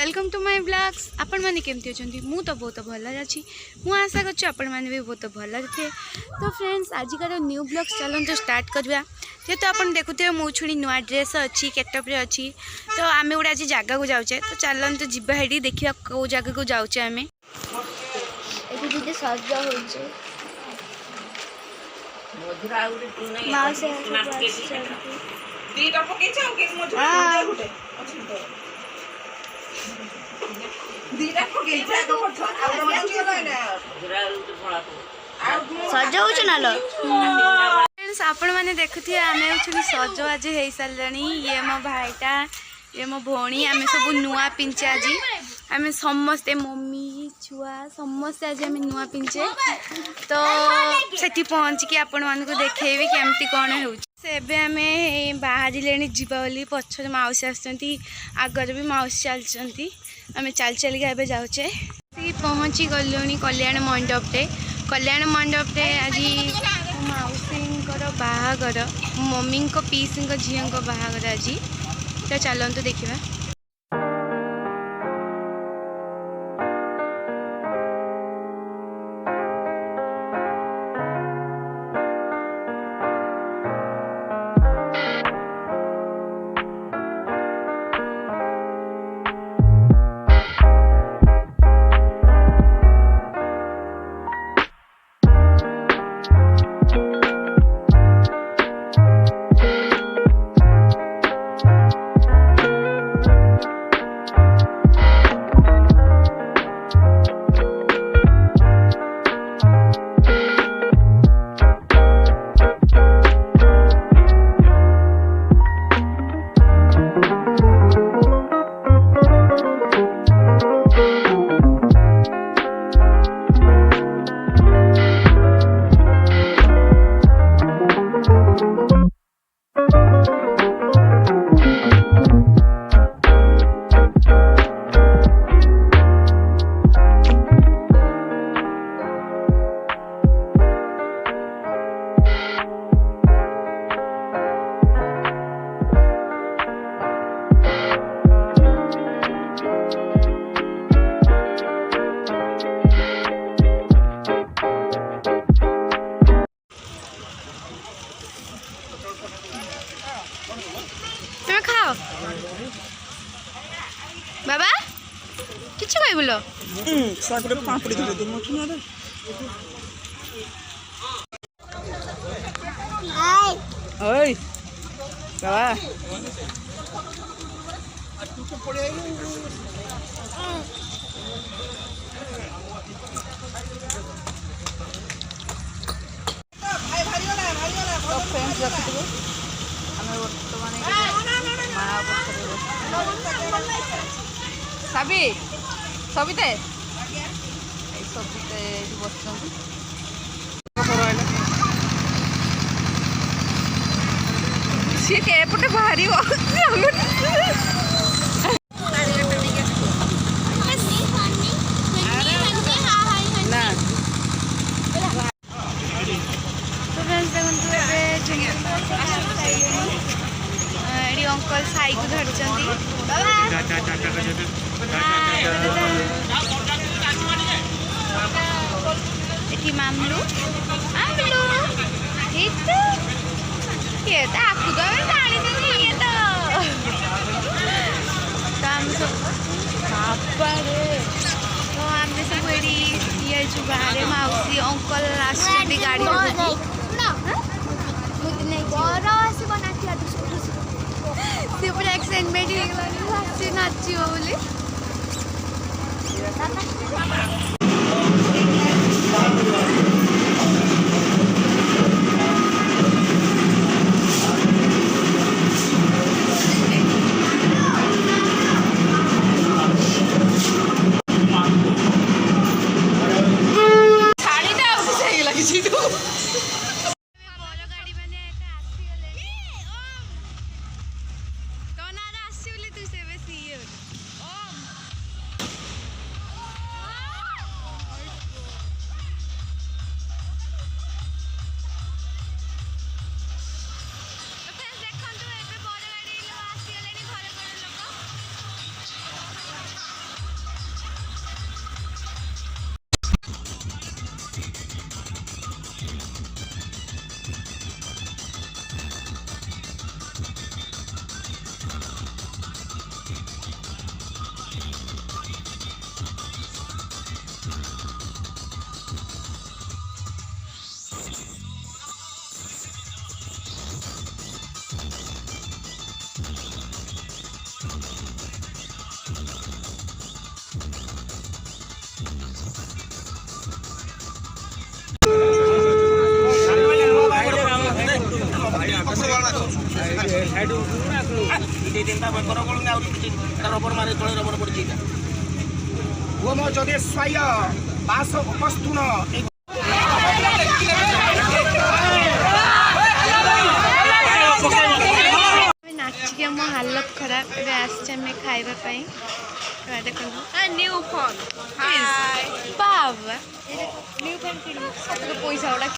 Welcome to my blogs. आपण माने केमती अछंती? मु तो बहुत भल अछि। मु आशा करछु आपण माने भी बहुत भल थे। तो फ्रेंड्स आज का न्यू ब्लॉग्स चलन तो स्टार्ट करबा। जे तो आपण देखुते मु छुणी नुआ ड्रेस अछि, केटअप रे अछि। तो आमे उडा आज जागा को जाउछे। तो चलन तो जिबा हेडी देखिया को जागा को जाउछे आमे। एठी दिदे सजा होछे मधुरा उडे टुनै मासे दीटा पके छौ के मधुरा गुटे अछि तो दीटा पके छौ तो मधुरा आ मधुरा उडे भला तो सजा होछ ना लो। फ्रेंड्स आपण माने देखुथि आमे छुणी सजो आज हेई सालणी। ये मो भाईटा, ये मो भौणी, आमे सब नुआ पिंचे आज। आमे समस्ते मम्मी छुआ समस्ते आज आमे नुआ पिंचे। तो सेठी पहुंच के आपण मान को देखेबी केमती कोन होउछ। सेबे आमे बाहर लेनी जीवा वाली पछर माउसी आछंती, आगर भी माउसी चलचंती। आमे चल चल के एबे जाउचे। सी पहुंची गलोनी कल्याण मंडप रे। कल्याण मंडप रे आज माउसी को बाहागर, मम्मी को पीसी को झियो को बाहागर आज। तो चलंतु देखिबा। बाबा किछ कहि बोलो साकरे पापड़ी दे दे मछु ना रे हाय ओय बाबा तू तो पड़े आई भाई भारी वाला तो फ्रेंड्स रखिबो हमें वर्तमान मां सभी सबिते सबिते बसचंती सी के पटे भारी हो ना तो फ्रेंड्स देखंतु एडी अंकल साई को धरचंती। एठी मामलू आमलू हित ये तो आपको तो मैं जानी नहीं ये तो हम सब पापा रे। तो हमने सब एडी ये जो बाहर माउसी अंकल आसती गाड़ी ना मुझे बड़ा से बनाती है सिर्फ एक्साइटमेंट ही नाची नाची बोली। କରଗଳୁନି ଆଉ ରବର ମାରେ ତଳେ ରବର ପଡ଼ିଛି ଏଇଟା ଓମ ଯଦେଶ୍ୱାୟ ବାସ ଉପସ୍ତୁଣ नाचिक मो हालत खराब ए आमे खाइबा देखो न्यू फोन बाबा न्यू फोन पैसा गुड़ा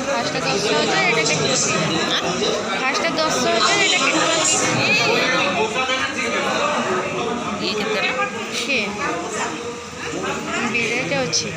फास्ट 10,000 फास्ट 10,000 बिरेट अच्छी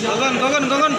गगन गगन गगन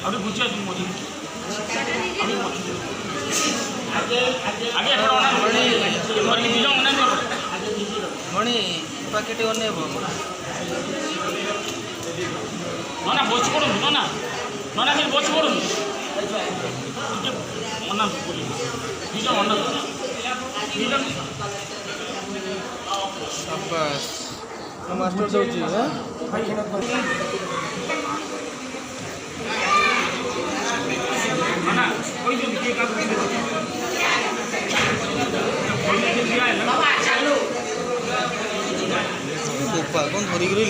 अभी बुझिया तुम मोदी अभी आगे आगे थोड़ा ना मरी दिलो ना मणि पैकेट ओने ना बोच पड़ो ना फिर बोच पड़ो मना बोली दिलो मना दिलो शाबाश मास्टर दउची हां कोई जो दिखे का बाबा चालू गोपाल कौन धरी ले